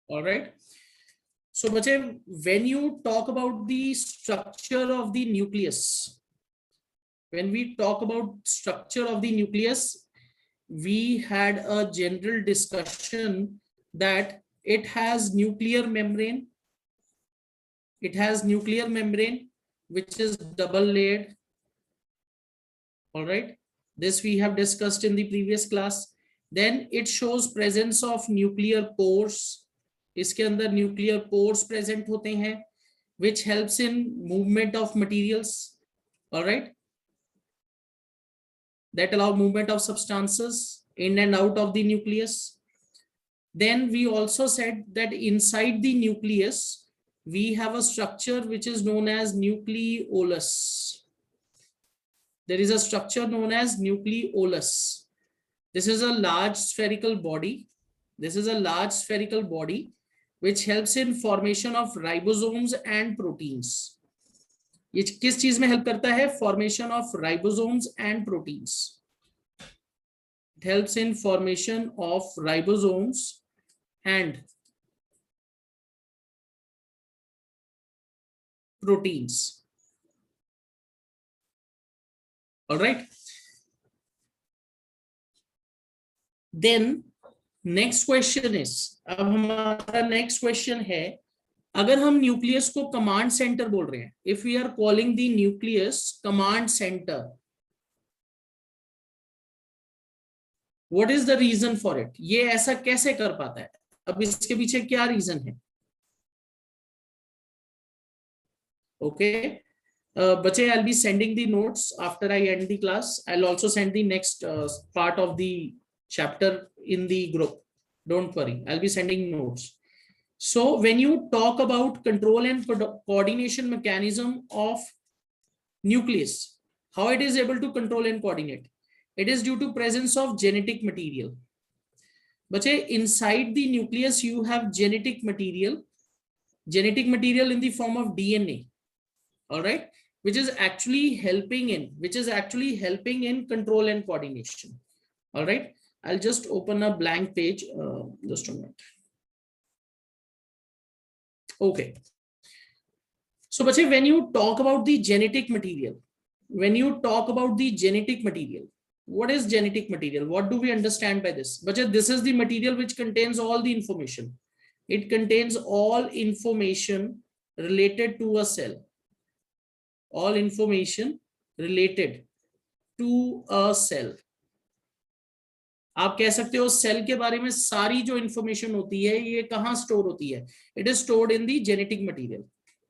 All right. So, bache, when you talk about the structure of the nucleus, when we talk about structure of the nucleus, we had a general discussion that it has nuclear membrane. It has nuclear membrane, which is double layered. All right. This we have discussed in the previous class. Then it shows presence of nuclear pores. इसके अंदर nuclear pores present होते हैं, which helps in movement of materials. All right. That allow movement of substances in and out of the nucleus. Then we also said that inside the nucleus, we have a structure which is known as nucleolus. There is a structure known as nucleolus. This is a large spherical body. This is a large spherical body which helps in formation of ribosomes and proteins. ये किस चीज में help करता है? Formation of ribosomes and proteins. It helps in formation of ribosomes and proteins. All right. Then next question is, अब हमारा next question है, अगर हम न्यूक्लियस को कमांड सेंटर बोल रहे हैं, if we are calling the nucleus command centre, what is the reason for it? ये ऐसा कैसे कर पाता है? अब इसके पीछे क्या रीजन है? ओके बच्चे, I will be sending the notes after I and the class. I will also send the next part of the chapter in the group. Don't worry, I'll be sending notes. So when you talk about control and coordination mechanism of nucleus, how it is able to control and coordinate, it is due to presence of genetic material. But inside the nucleus you have genetic material in the form of DNA. All right, which is actually helping in control and coordination. All right, I'll just open a blank page, just a minute. Okay. So, bache, when you talk about the genetic material, what is genetic material? What do we understand by this? Bache, this is the material which contains all the information. It contains all information related to a cell. All information related to a cell. आप कह सकते हो cell के बारे में सारी जो information होती है ये कहां स्टोर होती है? It is stored in the genetic material.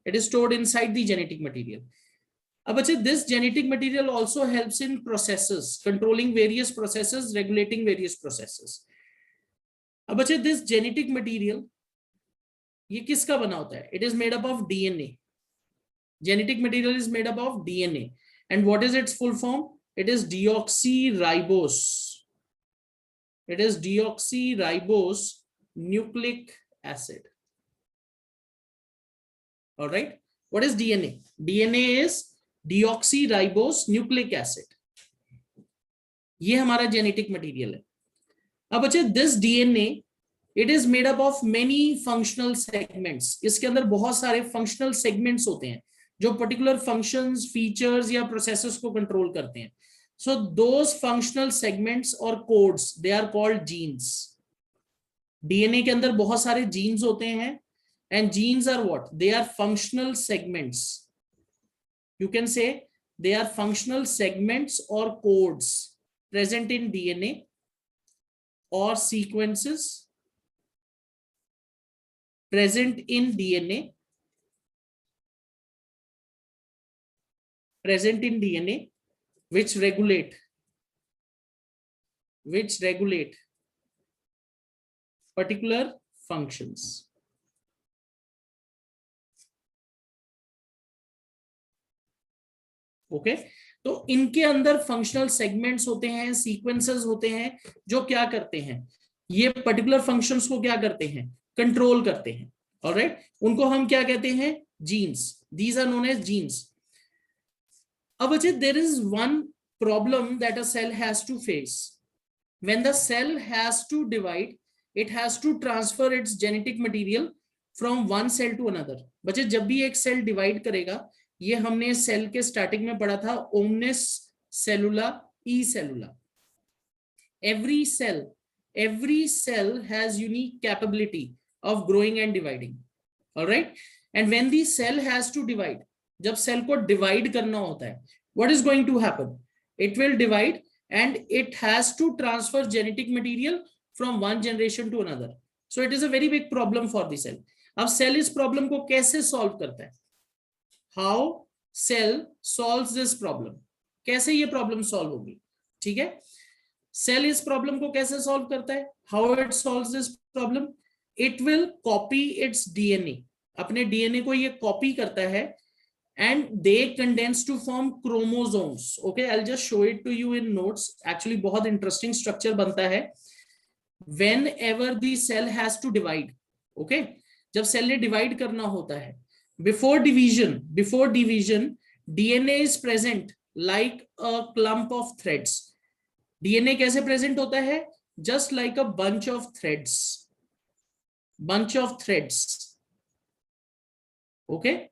It is stored inside the genetic material. अब अच्छा, this genetic material also helps in processes, controlling various processes, regulating various processes. अब अच्छा, दिस जेनेटिक मटेरियल ये किसका बना होता है? It is made up of DNA. Genetic material is made up of DNA. And what is it's full form? It is deoxyribose. It is deoxyribose nucleic acid. All right. What is DNA? DNA is deoxyribose nucleic acid. ये हमारा genetic material है. अब बच्चे, this DNA, it is made up of many functional segments. इसके अंदर बहुत सारे functional segments होते हैं जो particular functions, features या processes को control करते हैं. So those functional segments or codes, they are called genes. DNA के अंदर बहुत सारे genes होते हैं, and genes are what? They are functional segments. You can say they are functional segments or codes present in DNA or sequences present in DNA which regulate particular functions. Okay तो इनके अंदर functional segments होते हैं, sequences होते हैं जो क्या करते हैं? ये पर्टिकुलर फंक्शंस को क्या करते हैं? कंट्रोल करते हैं. ऑलराइट, उनको हम क्या कहते हैं? Genes. These are known as genes. अब अच्छा, there is one problem that a cell has to face. When the cell has to divide, it has to transfer its genetic material from one cell to another. बच्चे जब भी एक cell divide करेगा, ये हमने cell के starting में पढ़ा था, omnis सेलुला E सेलुला. every cell has unique capability of growing and dividing. All right, and when the cell has to divide, जब सेल को डिवाइड करना होता है, what is going to happen? It will divide and it has to transfer genetic material from one generation to another. So it is a very big problem for the cell. अब cell इस problem को कैसे solve करता है? How cell solves this problem? कैसे ये problem solve होगी? ठीक है, सेल इस प्रॉब्लम को कैसे सॉल्व करता है? How it solves this problem? It will copy its DNA. अपने डीएनए को ये कॉपी करता है and they condense to form chromosomes. Okay, I'll just show it to you in notes. Actually बहुत interesting structure बनता है whenever the cell has to divide. Okay, जब cell ने डिवाइड करना होता है, before division DNA is present like a clump of threads. DNA कैसे present होता है? Just like a bunch of threads. Okay,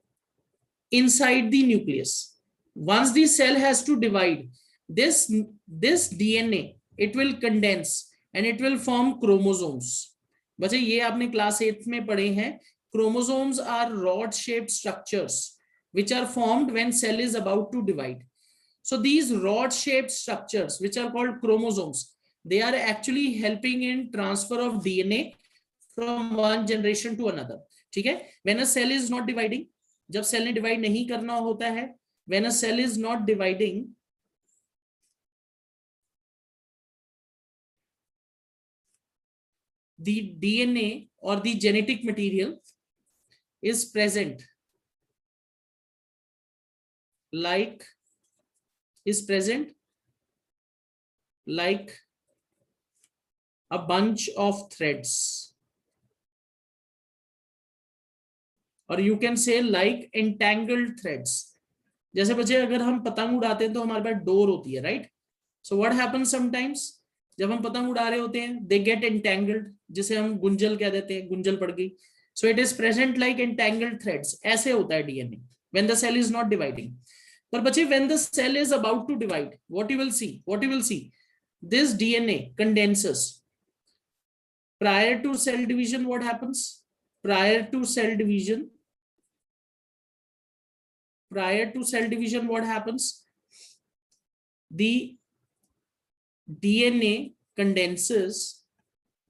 inside the nucleus. Once the cell has to divide, this DNA, it will condense and it will form chromosomes. बच्चे ये आपने class 8 में पढ़े हैं. Chromosomes are rod shaped structures which are formed when cell is about to divide. So these rod shaped structures which are called chromosomes, they are actually helping in transfer of DNA from one generation to another. ठीक है, when a cell is not dividing, जब cell ने divide नहीं करना होता है, when a cell is not dividing, the DNA or the genetic material is present like a bunch of threads, or you can say like entangled threads. जैसे बच्चे अगर हम पतंग उड़ाते हैं तो हमारे पास डोर होती है, right? So what happens sometimes, जब हम पतंग उड़ा रहे होते हैं, दे गेट एंटेंगल्ड, जिसे हम गुंजल कह देते हैं, गुंजल पड़ गई. So it is present like entangled threads. ऐसे होता है DNA when the cell is not dividing. पर बच्चे when the cell is about to divide, what you will see this DNA condenses. Prior to cell division, what happens? Prior to cell division, what happens? The DNA condenses.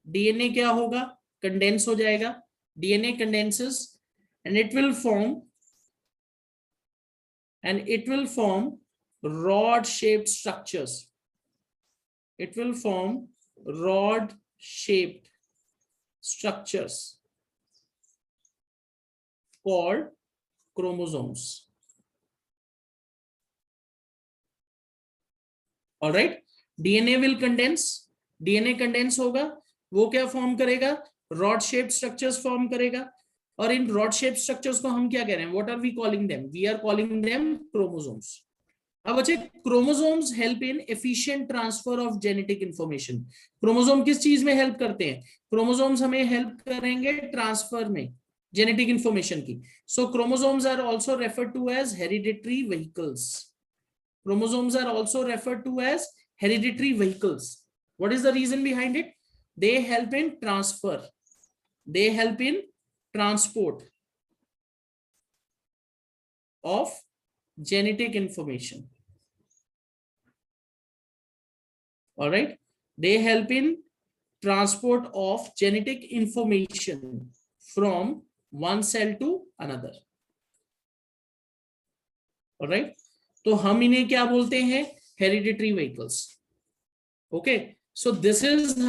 DNA क्या होगा? Condense हो जाएगा. DNA condenses and it will form rod shaped structures. It will form rod shaped structures called chromosomes. All right, DNA will condense. DNA condense होगा, वो क्या form करेगा? Rod shaped structures form करेगा. और इन रॉड शेप्ड स्ट्रक्चर्स को हम क्या कह रहे हैं? What are we calling them? We are calling them chromosomes. अब बच्चे chromosomes help in efficient transfer of genetic information. Chromosome किस चीज में हेल्प करते हैं? क्रोमोसोम्स हमें हेल्प करेंगे ट्रांसफर में जेनेटिक इंफॉर्मेशन की. So chromosomes are also referred to as hereditary vehicles. Chromosomes are also referred to as hereditary vehicles. What is the reason behind it? They help in transfer. They help in transport of genetic information. All right. They help in transport of genetic information from one cell to another. All right. तो हम इन्हें क्या बोलते हैं? Hereditary vehicles. Okay, so this is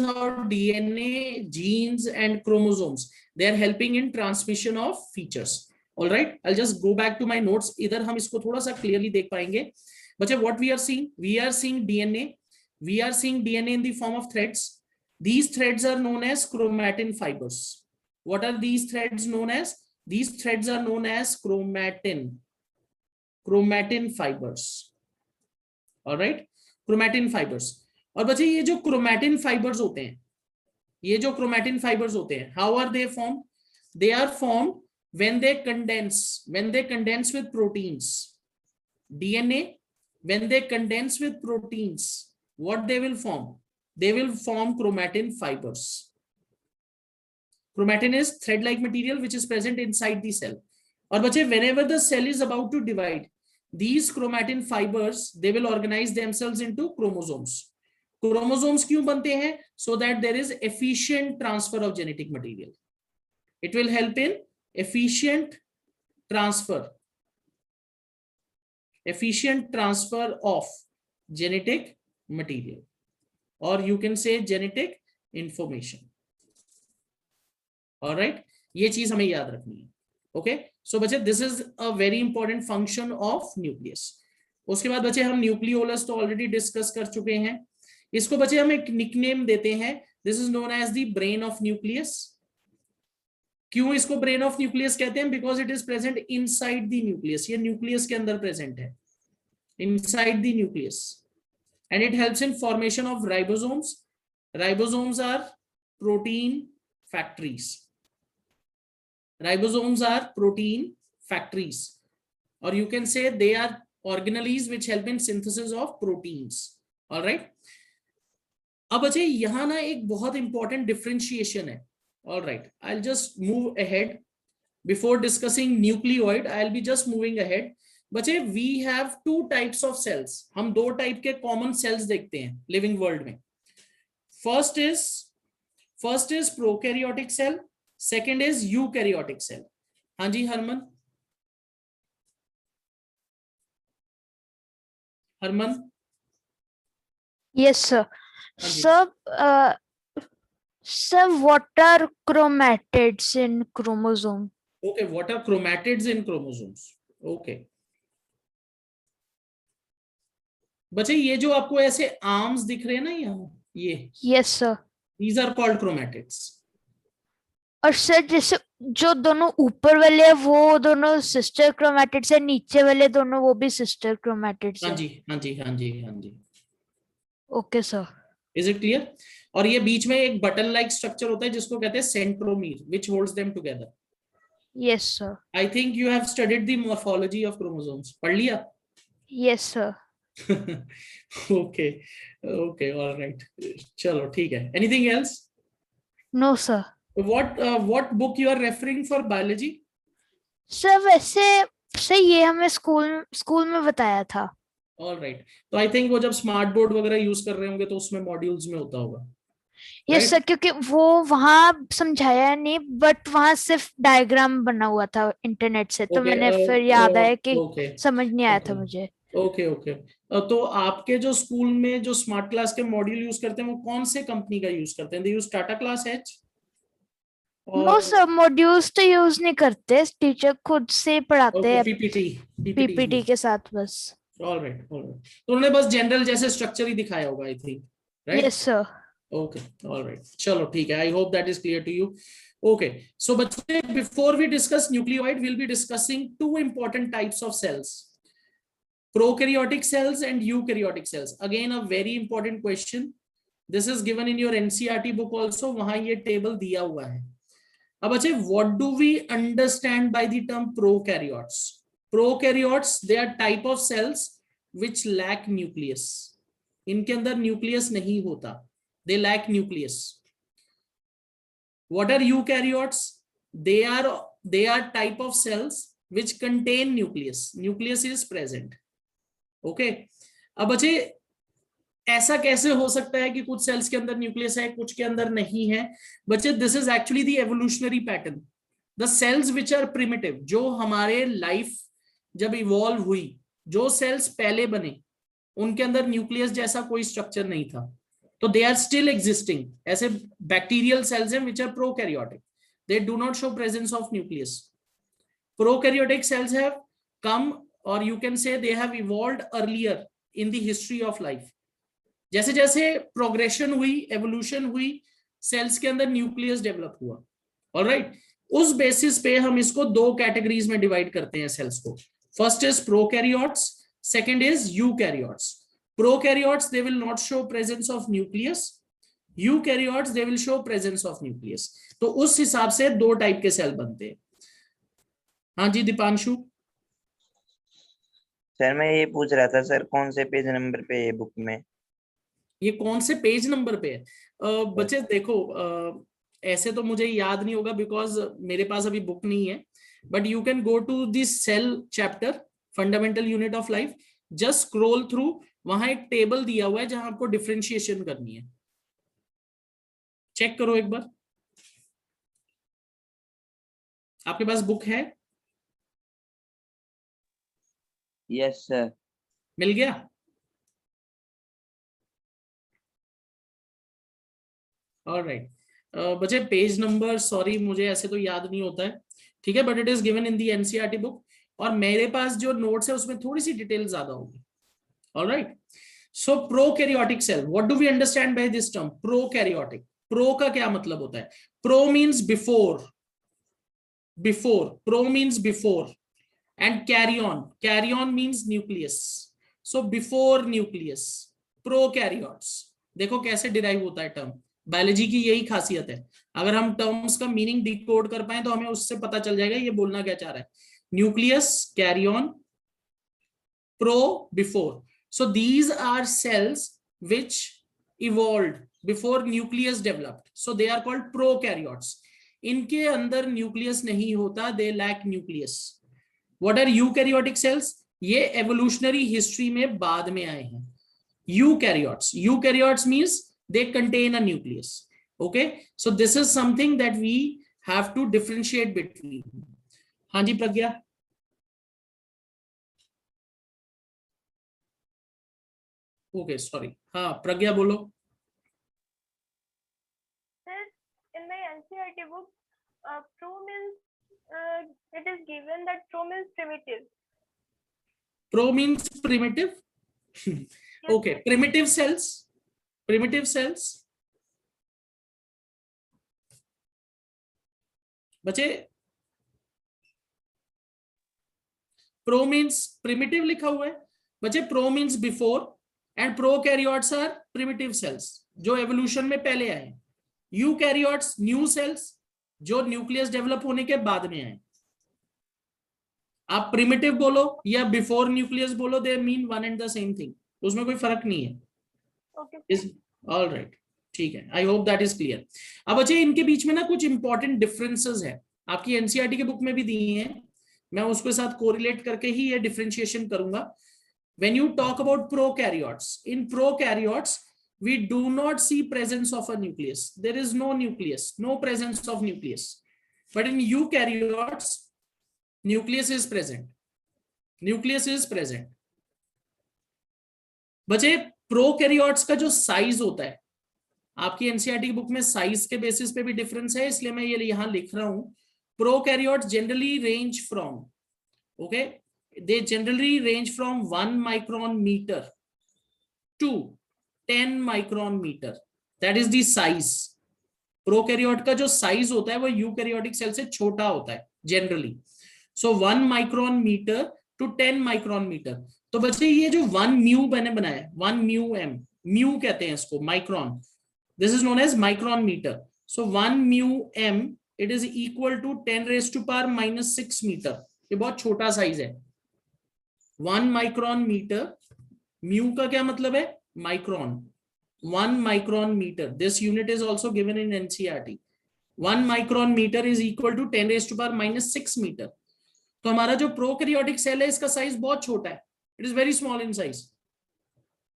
how DNA, genes and chromosomes, they are helping in transmission of features. All right, I just go back to my notes. इधर हम इसको थोड़ा सा क्लियरली देख पाएंगे. बच्चे what we are seeing DNA in the form of threads. These threads are known as chromatin fibers. What are these threads known as? These threads are known as chromatin fibers. All right, chromatin fibers. और बच्चे ये जो chromatin fibers होते हैं, ये जो chromatin fibres होते हैं, how are they form? They are form when they condense with proteins. DNA, when they condense with proteins, what they will form? They will form chromatin fibers. Chromatin is thread-like material which is present inside the cell. और बच्चे, whenever the cell is about to divide, these chromatin fibers, they will organize themselves into chromosomes. Chromosomes क्यों बनते हैं? So that there is efficient transfer of genetic material. It will help in efficient transfer of genetic material, or you can say genetic information. All right, ये चीज हमें याद रखनी है. Okay, so बच्चे, this is a very important function of nucleus. उसके बाद बच्चे, हम न्यूक्लियोलस तो ऑलरेडी डिस्कस कर चुके हैं. इसको बच्चे हम एक निकनेम देते हैं, this is known as the brain of nucleus. क्यों इसको ब्रेन ऑफ न्यूक्लियस कहते हैं? Because it is present inside the nucleus. ये न्यूक्लियस के अंदर प्रेजेंट है, inside the nucleus, and it helps in formation of ribosomes. Ribosomes are protein factories. Ribosomes are protein factories, or you can say they are organelles which help in synthesis of proteins. All right. अब बच्चे, यहां ना एक बहुत important differentiation है. All right, I'll just move ahead. Before discussing nucleoid, I'll be just moving ahead. बच्चे, we have two types of cells. हम दो टाइप के कॉमन सेल्स देखते हैं लिविंग वर्ल्ड में. First is prokaryotic cell, second is eukaryotic cell. हाँ जी, Harman. Yes, sir. Sir, what are chromatids in chromosome? Okay, what are chromatids in chromosomes? Okay. बच्चे, ये जो आपको ऐसे आर्म्स दिख रहे हैं ना यहाँ, ये. Yes, sir. These are called chromatids. और सर, जैसे जो दोनों ऊपर वाले हैं वो दोनों सिस्टर क्रोमैटिड्स है, नीचे वाले दोनों वो भी सिस्टर क्रोमैटिड्स है. हाँ जी. Okay sir. Is it clear? और ये बीच में एक बटन लाइक स्ट्रक्चर होता है जिसको कहते हैं centromere, which holds them together. Yes sir. I think you have studied the morphology of chromosomes. पढ़ लिया? Yes sir. Okay, alright. चलो ठीक है. Anything else? No sir. What book you are referring for biology? Sir, वैसे sir ये हमें school में बताया था. All right. तो I think वो जब स्मार्ट बोर्ड वगैरह यूज कर रहे होंगे तो उसमें मॉड्यूल्स में होता होगा. यस सर, क्योंकि वो वहाँ समझाया नहीं, बट वहाँ सिर्फ डायग्राम बना हुआ था इंटरनेट से, तो मैंने फिर याद आया कि समझ नहीं आया था मुझे. ओके. तो आपके जो स्कूल में जो स्मार्ट क्लास के मॉड्यूल यूज करते हैं वो कौन से कंपनी का यूज करते हैं? They use Tata class edge? No sir, modules तो यूज नहीं करते, टीचर खुद से पढ़ाते हैं पीपीटी के साथ बस. ऑलराइट. तो उन्होंने बस जनरल जैसे स्ट्रक्चर ही दिखाया होगा, I think. Right? Yes sir. Okay, alright. चलो ठीक है. I hope that is clear to you. Okay, so बच्चे, before we discuss nucleoid, we will be discussing two important types of cells, prokaryotic cells and eukaryotic cells. Again, a very important question. This is given in your NCERT book also. वहां ये table दिया हुआ है. अब बच्चे, what do we understand by the term prokaryotes? Prokaryotes, they are type of cells which lack nucleus. इनके अंदर nucleus नहीं होता. They lack nucleus. What are eukaryotes? They are type of cells which contain nucleus. Nucleus is present. Okay. अब बच्चे, ऐसा कैसे हो सकता है कि कुछ सेल्स के अंदर न्यूक्लियस है, कुछ के अंदर नहीं है? बच्चे, this is actually the evolutionary pattern. The cells which are primitive, जो हमारे लाइफ जब इवॉल्व हुई, जो सेल्स पहले बने, उनके अंदर न्यूक्लियस जैसा कोई स्ट्रक्चर नहीं था, तो दे आर स्टिल एग्जिस्टिंग. ऐसे बैक्टीरियल सेल्स हैं which are prokaryotic, they do not show presence of nucleus. Prokaryotic cells have कम, or you can say they have evolved earlier in the history of life. जैसे जैसे progression हुई, evolution हुई, sales के अंदर nucleus develop हुआ. Alright, उस basis पे हम इसको दो कैटेगरीज में डिवाइड करते हैं सेल्स को. First is prokaryotes, second is eukaryotes. Prokaryotes, they will not show presence of nucleus. Eukaryotes they will show presence of nucleus. तो उस हिसाब से दो टाइप के सेल बनते हैं। हाँ जी दीपांशु। सर मैं ये पूछ रहा था सर, कौन से पेज नंबर पे है बुक में? ये कौन से पेज नंबर पे है? बच्चे देखो, ऐसे तो मुझे याद नहीं होगा बिकॉज मेरे पास अभी बुक नहीं है, but you can go to this cell chapter, fundamental unit of life, just scroll through, वहां एक टेबल दिया हुआ है जहां आपको डिफरेंशिएशन करनी है, चेक करो एक बार। आपके पास बुक है? Yes sir. मिल गया? ऑलराइट। बच्चे पेज नंबर, सॉरी मुझे ऐसे तो याद नहीं होता है, ठीक है, but it is given in the NCERT book, और मेरे पास जो नोट्स है उसमें थोड़ी सी डिटेल ज्यादा होगी। Alright, so prokaryotic cell, what do we understand by this term prokaryotic? Pro का क्या मतलब होता है? Pro means before, before, pro means before, and carry on means nucleus, so before nucleus, prokaryotes। देखो कैसे डिराइव होता है टर्म, बायोलॉजी की यही खासियत है, अगर हम टर्म्स का मीनिंग डिकोड कर पाए तो हमें उससे पता चल जाएगा ये बोलना क्या चाह रहा है। Nucleus, carry on, pro, before, so these are cells which evolved before nucleus developed, so they are called prokaryotes। इनके अंदर न्यूक्लियस नहीं होता, they lack nucleus। What are eukaryotic cells? ये evolutionary history में बाद में आए हैं। Eukaryotes, eukaryotes means they contain a nucleus। Okay, so this is something that we have to differentiate between। हाँ जी प्रज्ञा। Okay, sorry, हाँ प्रज्ञा बोलो। Sir, in my NCERT book, pro means it is given that pro means primitive. Pro means primitive? Okay, primitive cells, primitive cells। बच्चे pro means primitive लिखा हुआ है, बच्चे pro means before, and prokaryotes are primitive cells जो evolution में पहले आए। Eukaryotes new cells जो न्यूक्लियस डेवलप होने के बाद में आए। आप प्रिमिटिव बोलो या बिफोर न्यूक्लियस बोलो, they mean one and the same thing, उसमें कोई फर्क नहीं है। Okay। ऑल राइट, ठीक है, I hope that is clear. अब अच्छा इनके बीच में ना कुछ इंपॉर्टेंट डिफरेंसेस है, आपकी एनसीईआरटी के बुक में भी दी हैं, मैं उसके साथ कोरिलेट करके ही ये डिफरेंशिएशन करूंगा। When you talk about prokaryotes, in prokaryotes we do not see presence of a nucleus, there is no nucleus, no presence of nucleus, but in eukaryotes nucleus is present, nucleus is present। बच्चे prokaryotes का जो size होता है, आपकी NCERT की book में size के basis पे भी डिफरेंस है, इसलिए मैं ये यहां लिख रहा हूं। Prokaryotes generally range from, okay, they generally range from 1 micron meter to 10 micron meter, that is the size। Prokaryote का जो साइज होता है वो यूकैरियोटिक सेल से छोटा होता है generally, so 1 micron metre to 10 micron metre. तो बच्चे ये जो 1 म्यू मैंने बनाया, 1 म्यू एम, म्यू कहते हैं इसको, micron, this is known as micron metre, so 1 mu M it is equal to 10⁻⁻⁶ metre. ये बहुत छोटा साइज है। 1 माइक्रोन मीटर, म्यू का क्या मतलब है? Micron, 1 micron metre, this unit is also given in NCERT. 1 micron metre is equal to 10⁻⁻⁶ metre. तो हमारा जो प्रोकैरियोटिक सेल है इसका साइज बहुत छोटा है, it is very small in size,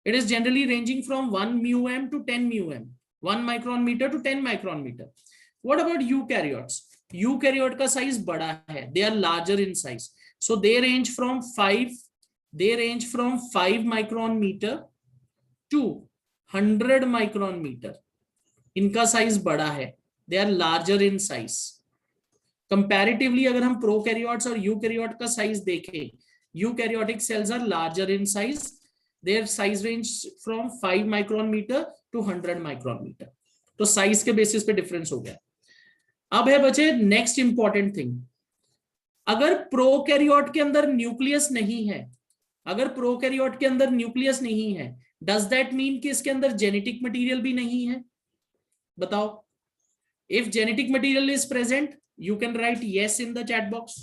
it is generally ranging from 1 mu M to 10 mu M, 1 micron metre to 10 micron metre. What about eukaryotes? Eukaryote का size बड़ा है, they are larger in size, so they range from 5 micron meter to 100 micron meter। इनका size बड़ा है, they are larger in size. Comparatively अगर हम prokaryotes और eukaryote का साइज देखें, eukaryotic cells are larger in size, their size range from 5 micron metre to 100 micron metre. तो size के बेसिस पे डिफरेंस हो गया। अब है बचे नेक्स्ट इंपॉर्टेंट थिंग, अगर प्रोकैरियोट के अंदर न्यूक्लियस नहीं है, अगर प्रोकैरियोट के अंदर न्यूक्लियस नहीं है, डज दैट मीन कि इसके अंदर जेनेटिक मटेरियल भी नहीं है? बताओ. If genetic material is present, you can write yes in the chat box.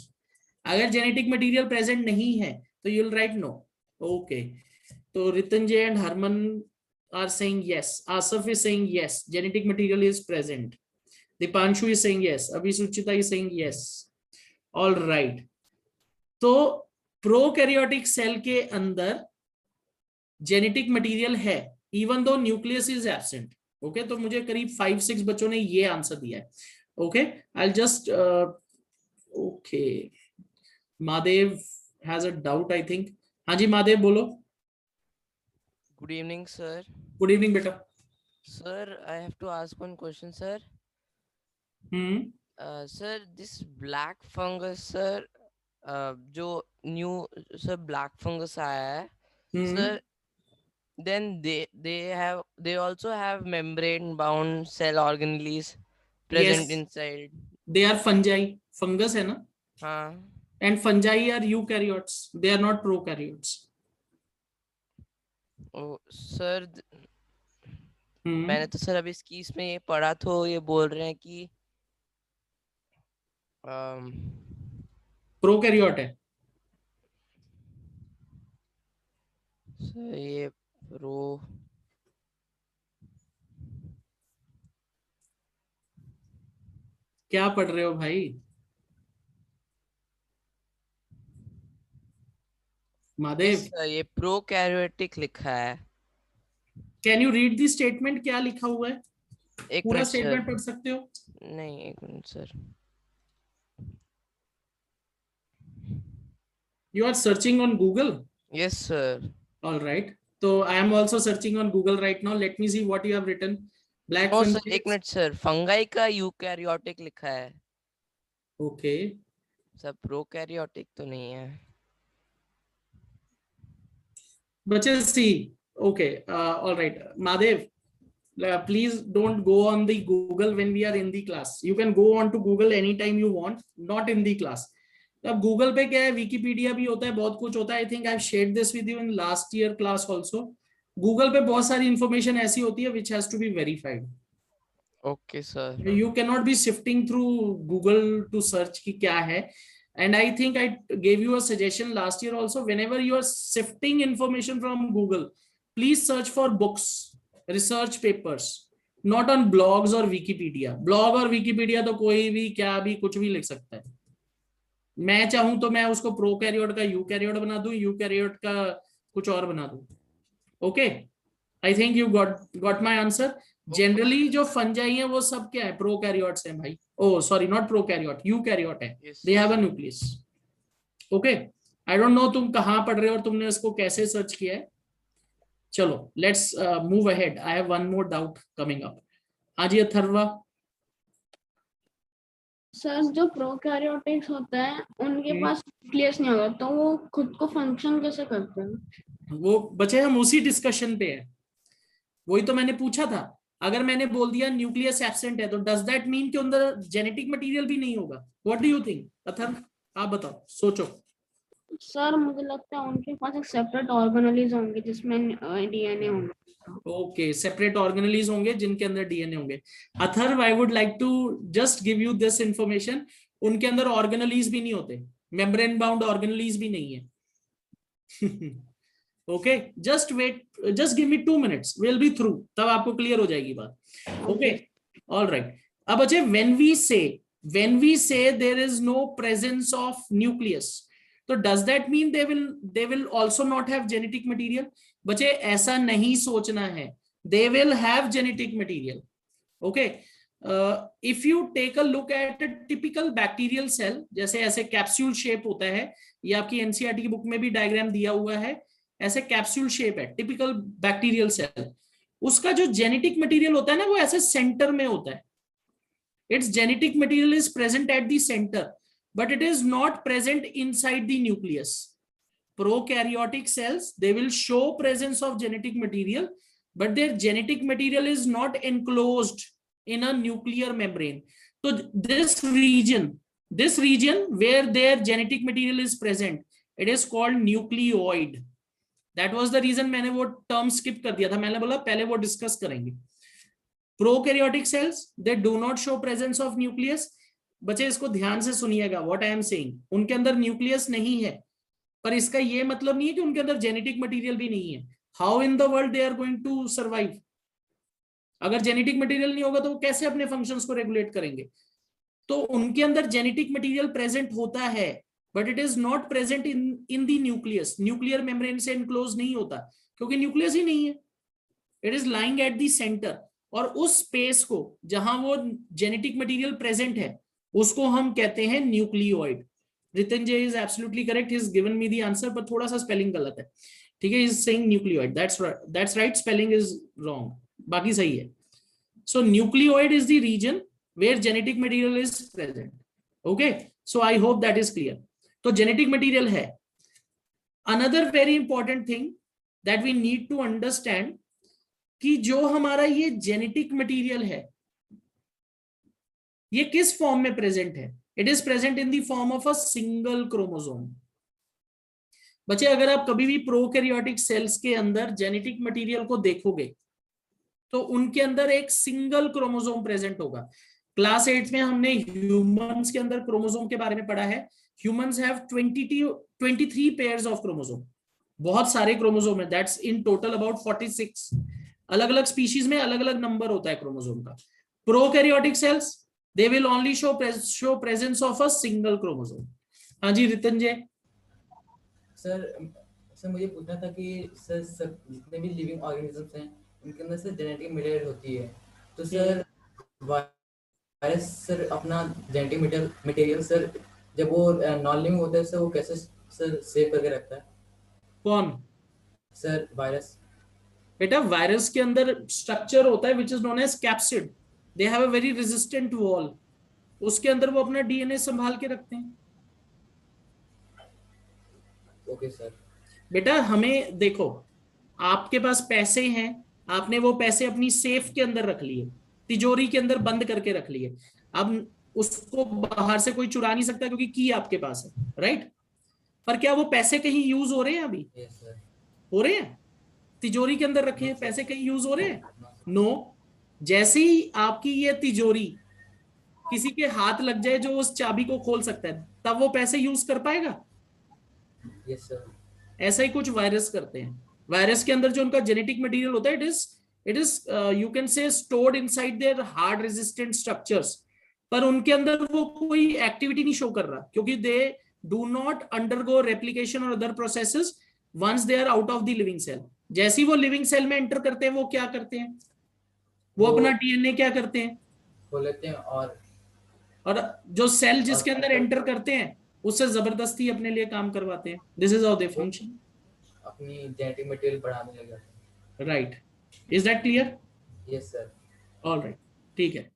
अगर genetic material present नहीं है तो you'll write no. Okay. तो Ritanjay and Harman are saying yes. Asaf is saying yes. Genetic material is present. Dipanshu is saying yes. Abhi Suchita is saying yes. All right. तो prokaryotic cell के अंदर genetic material है, even though nucleus is absent. Okay, तो मुझे करीब 5-6 बच्चों ने ये आंसर दिया है. Okay, I just okay, Mahadev has a doubt I think. हाँ जी महादेव बोलो. Good evening sir. Good evening बेटा. Sir I have to ask one question sir. Sir this black fungus sir, जो न्यू सर ब्लैक फंगस आया है sir, then they also have membrane bound cell organelles present inside. They are fungi. Fungus है ना. हाँ. And fungi are eukaryotes. They are not prokaryotes. ओ sir मैंने तो sir अभी इसकी इसमें ये पढ़ा, तो ये बोल रहे हैं कि प्रोकैरियोट है सर. ये प्रो क्या पढ़ रहे हो भाई? महादेव, ये प्रोकैरियोटिक लिखा है. Can you read the statement? क्या लिखा हुआ है? एक पूरा मिनट स्टेटमेंट सर. पढ़ सकते हो? नहीं, एक minute sir. You are searching on Google? Yes sir. All right. So I am also searching on Google right now. Let me see what you have written. Black Oh fungi. sir, एक minute sir. Fungi का eukaryotic लिखा है. Okay. Sir prokaryotic तो नहीं है. बच्चे see. Okay. All right. Madhav, please don't go on the Google when we are in the class. You can go on to Google anytime you want, not in the class. अब Google पे क्या है, Wikipedia भी होता है, बहुत कुछ होता है. I think I have shared this with you in last year class also. Google पे बहुत सारी इंफॉर्मेशन ऐसी होती है which has to be verified. Okay sir. You can not be shifting through Google to search कि क्या है. And I think I gave you a suggestion last year also, whenever you are shifting information from Google, please search for books, research papers, not on blogs और Wikipedia. Blog और Wikipedia तो कोई भी क्या भी कुछ भी लिख सकता है. मैं चाहूं तो मैं उसको प्रोकैरियोट का यूकैरियोट बना दूं, यूकैरियोट का कुछ और बना दूं. Okay, I think you got my answer. Generally जो फंजाई है वो सब क्या है, प्रोकैरियोट्स हैं भाई. Oh sorry, not prokaryote, eukaryote है. They have a nucleus. Okay, I don't know तुम कहां पढ़ रहे हो और तुमने इसको कैसे सर्च किया है. चलो let's move ahead. I have one more doubt coming up. हाँ जी अथर्वा. सर जो प्रोकैरियोटिक्स होता है उनके पास न्यूक्लियस नहीं होगा, तो वो खुद को फंक्शन कैसे करते हैं? वो बच्चे हम उसी डिस्कशन पे है. वही तो मैंने पूछा था. अगर मैंने बोल दिया न्यूक्लियस एब्सेंट है तो डज दैट मीन कि अंदर जेनेटिक मटेरियल भी नहीं होगा? What do you think Atharva? आप बताओ, सोचो. सर मुझे लगता है उनके पास एक सेपरेट ऑर्गेनेल्स होंगे जिसमें डीएनए होंगे. ओके, सेपरेट ऑर्गेनेल्स होंगे जिनके अंदर डीएनए होंगे. Atharva, I would like to just give you this information. उनके अंदर ऑर्गेनेल्स भी नहीं होते, मेम्ब्रेन बाउंड ऑर्गेनेल्स भी नहीं है. Okay, just wait, just give me 2 minutes, we'll be through. तब आपको क्लियर हो जाएगी बात. Okay, all right. अब बच्चे when we say there is no presence of nucleus, तो does that mean they will also not have genetic material? बच्चे ऐसा नहीं सोचना है. They will have genetic material. Okay. If you take a look at a typical bacterial cell, जैसे ऐसे capsule shape होता है, ये आपकी एनसीईआरटी की बुक में भी डायग्राम दिया हुआ है. ऐसे कैप्सूल शेप है टिपिकल बैक्टीरियल सेल. उसका जो जेनेटिक मटेरियल होता है ना, वो ऐसे सेंटर में होता है. It's genetic material is present at the centre, but it is not present inside the nucleus. Prokaryotic cells, they will show presence of genetic material, but their genetic material is not enclosed in a nuclear membrane. So this region where their genetic material is present, it is called nucleoid. That was the reason मैंने वो term skip कर दिया था. मैंने बोला पहले वो discuss करेंगे. Prokaryotic cells they do not show presence of nucleus. बच्चे इसको ध्यान से सुनिएगा, व्हाट आई एम सेइंग, उनके अंदर न्यूक्लियस नहीं है, पर इसका ये मतलब नहीं है कि उनके अंदर जेनेटिक मटेरियल भी नहीं है। How in the world they are going to survive? अगर जेनेटिक मटेरियल नहीं होगा तो वो कैसे अपने फंक्शंस को रेगुलेट करेंगे? तो उनके अंदर जेनेटिक मटेरियल प्रेजेंट होता है, but it is not present in the nucleus. Nuclear membrane से एनक्लोज नहीं होता, क्योंकि न्यूक्लियस ही नहीं है। It is lying at the centre, और उस स्पेस को जहां वो जेनेटिक मटेरियल प्रेजेंट है उसको हम कहते हैं nucleoid. Ritanjay is absolutely correct, he is given me the answer, पर थोड़ा सा स्पेलिंग गलत है, ठीक है। Is saying nucleoid, that's right, spelling is wrong, बाकी सही है। So nucleoid is the region where genetic material is present. Okay, so I hope that is clear. तो genetic material है। Another very important thing that we need to understand कि जो हमारा ये genetic material है ये किस फॉर्म में प्रेजेंट है? It is present in the form of a single chromosome. बच्चे अगर आप कभी भी प्रोकैरियोटिक सेल्स के अंदर जेनेटिक मटेरियल को देखोगे तो उनके अंदर एक सिंगल क्रोमोसोम प्रेजेंट होगा। क्लास 8 में हमने ह्यूमंस के अंदर क्रोमोसोम के बारे में पढ़ा है। Humans have 23 pairs of chromosome, बहुत सारे क्रोमोसोम है, दैट्स इन टोटल अबाउट 46। अलग अलग स्पीशीज में अलग अलग नंबर होता है क्रोमोसोम का। Prokaryotic cells they will only show presence of a single chromosome. हाँ जी रितंजय। सर मुझे पूछना था कि सर जितने भी लिविंग ऑर्गेनिजम्स हैं उनके अंदर सर जेनेटिक मटेरियल होती है, तो सर वायरस सर अपना जेनेटिक मटेरियल सर जब वो नॉन लिविंग होता है सर वो कैसे सर सेव करके रखता है? कौन? Sir virus. बेटा वायरस के अंदर स्ट्रक्चर होता है which is known as capsid, they have a very resistant wall, उसके अंदर वो अपना डीएनए संभाल के रखते हैं। Okay sir. बेटा हमें देखो, आपके पास पैसे हैं, आपने वो पैसे अपनी सेफ के अंदर रख लिए, तिजोरी के अंदर बंद करके रख लिए, अब उसको बाहर से कोई चुरा नहीं सकता क्योंकि की आपके पास है, राइट? पर क्या वो पैसे कहीं यूज हो रहे हैं अभी? Yes sir. हो रहे हैं? तिजोरी के अंदर रखे हैं, पैसे कहीं यूज हो रहे हैं? नो। जैसे ही आपकी ये तिजोरी किसी के हाथ लग जाए जो उस चाबी को खोल सकता है, तब वो पैसे यूज कर पाएगा? Yes sir. ऐसा ही कुछ वायरस करते हैं। वायरस के अंदर जो उनका जेनेटिक मटेरियल होता है, इट इज यू कैन से stored inside there hard resistant structures, पर उनके अंदर वो कोई एक्टिविटी नहीं शो कर रहा क्योंकि they do not undergo replication और other processes once they are out of the living cell. जैसे ही वो लिविंग सेल में एंटर करते हैं वो क्या करते हैं? वो अपना डीएनए क्या करते हैं? खोल लेते हैं और जो सेल जिसके अंदर एंटर करते हैं उससे जबरदस्ती अपने लिए काम करवाते हैं। This is how they function. अपनी जेनेटिक मटेरियल बढ़ाने लग जाते हैं। Right, is that clear? Yes sir. All right, ठीक है।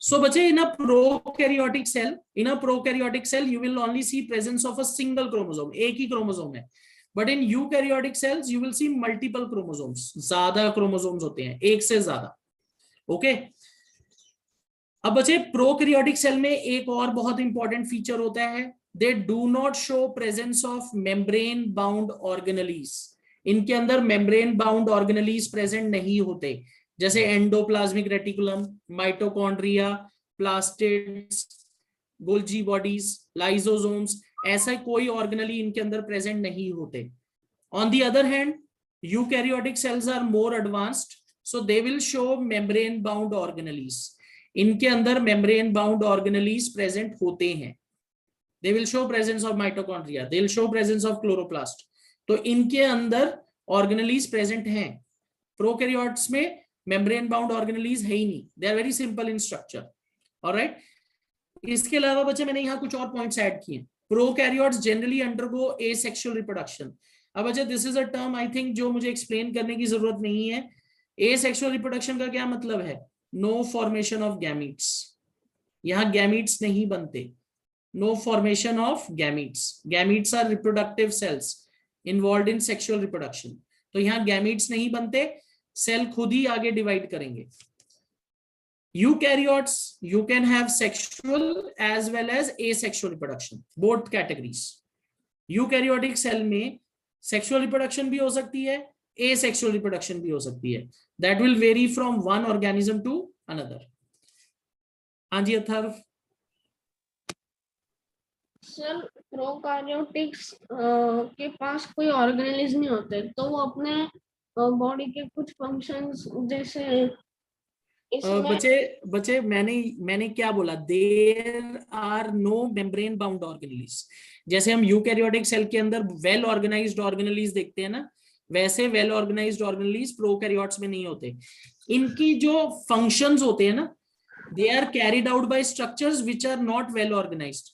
सो बच्चे in a prokaryotic cell you will only see presence of a single chromosome, एक ही क्रोमोसोम है। But in eukaryotic cells you will see multiple chromosomes, ज्यादा chromosomes होते हैं, एक से ज्यादा। ओके अब बच्चे प्रोकैरियोटिक सेल में एक और बहुत इंपॉर्टेंट फीचर होता है, they do not show presence of membrane bound organelles. इनके अंदर मेम्ब्रेन बाउंड ऑर्गेनेलीज प्रेजेंट नहीं होते, जैसे endoplasmic reticulum, mitochondria, plastids, Golgi bodies, lysosomes, ऐसा कोई ऑर्गेनेली इनके अंदर प्रेजेंट नहीं होते। On the other hand eukaryotic cells are more advanced, so they will show membrane bound organelles. इनके अंदर मेम्ब्रेन बाउंड ऑर्गेनेलीज प्रेजेंट होते हैं। They will show presence of mitochondria, they will show presence of chloroplast. तो इनके अंदर organelles present हैं। Prokaryotes में membrane bound organelles है ही नहीं, they are very simple in structure. Alright, इसके अलावा बच्चे मैंने यहाँ कुछ और पॉइंट्स ऐड किए। Prokaryotes generally undergo asexual reproduction. अब बच्चे this is a term I think जो मुझे एक्सप्लेन करने की जरूरत नहीं है। एसेक्सुअल रिप्रोडक्शन का क्या मतलब है? नो फॉर्मेशन ऑफ गैमीट्स, यहाँ गैमीट्स नहीं बनते। No formation of gametes, gametes are reproductive cells involved in sexual reproduction. तो यहाँ गैमीट्स नहीं बनते, सेल खुद ही आगे डिवाइड करेंगे। Eukaryotes you can have sexual as well as asexual reproduction, both categories. Eukaryotic cell में सेक्सुअल रिप्रोडक्शन भी हो सकती है, एसेक्सुअल रिप्रोडक्शन भी हो सकती है। that will vary from one organism to another. हाँ जी अथर्व। सर प्रोकैरियोटिक्स के पास कोई ऑर्गेनेलिज्म नहीं होते, तो वो अपने बॉडी के कुछ फंक्शंस जैसे इसमें बच्चे मैंने क्या बोला, there are no membrane bound organelles. जैसे हम यूकैरियोटिक सेल के अंदर वेल ऑर्गेनाइज्ड ऑर्गेनेलिज देखते हैं ना, वैसे वेल ऑर्गेनाइज्ड ऑर्गेनेलिज प्रोकैरियोट्स में नहीं होते। इनकी जो फंक्शंस होते हैं ना, they are carried out by structures which are not well organised.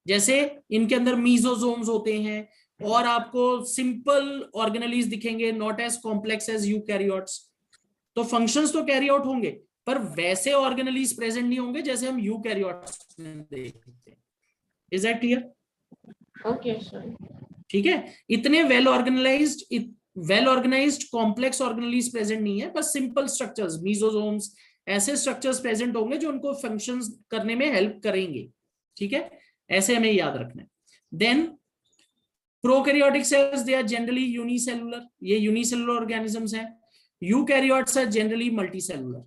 जैसे इनके अंदर मीजोजोम्स होते हैं, और आपको सिंपल ऑर्गेनेलिज दिखेंगे, not as complex as eukaryotes. तो फंक्शंस तो कैरी आउट होंगे, पर वैसे ऑर्गेनेलिज प्रेजेंट नहीं होंगे जैसे हम यूकैरियोट्स में देखते हैं। Is that clear? Okay sir. ठीक है, इतने well organised complex organelles present नहीं है, बस सिंपल स्ट्रक्चर्स, मीजोजोम्स, ऐसे स्ट्रक्चर्स प्रेजेंट होंगे जो उनको फंक्शंस करने में हेल्प करेंगे। ठीक है, ऐसे हमें याद रखना है। Then prokaryotic cells, they are generally unicellular, ये यूनिसेलुलर ऑर्गेनिजम्स हैं। Eukaryotes are generally multicellular.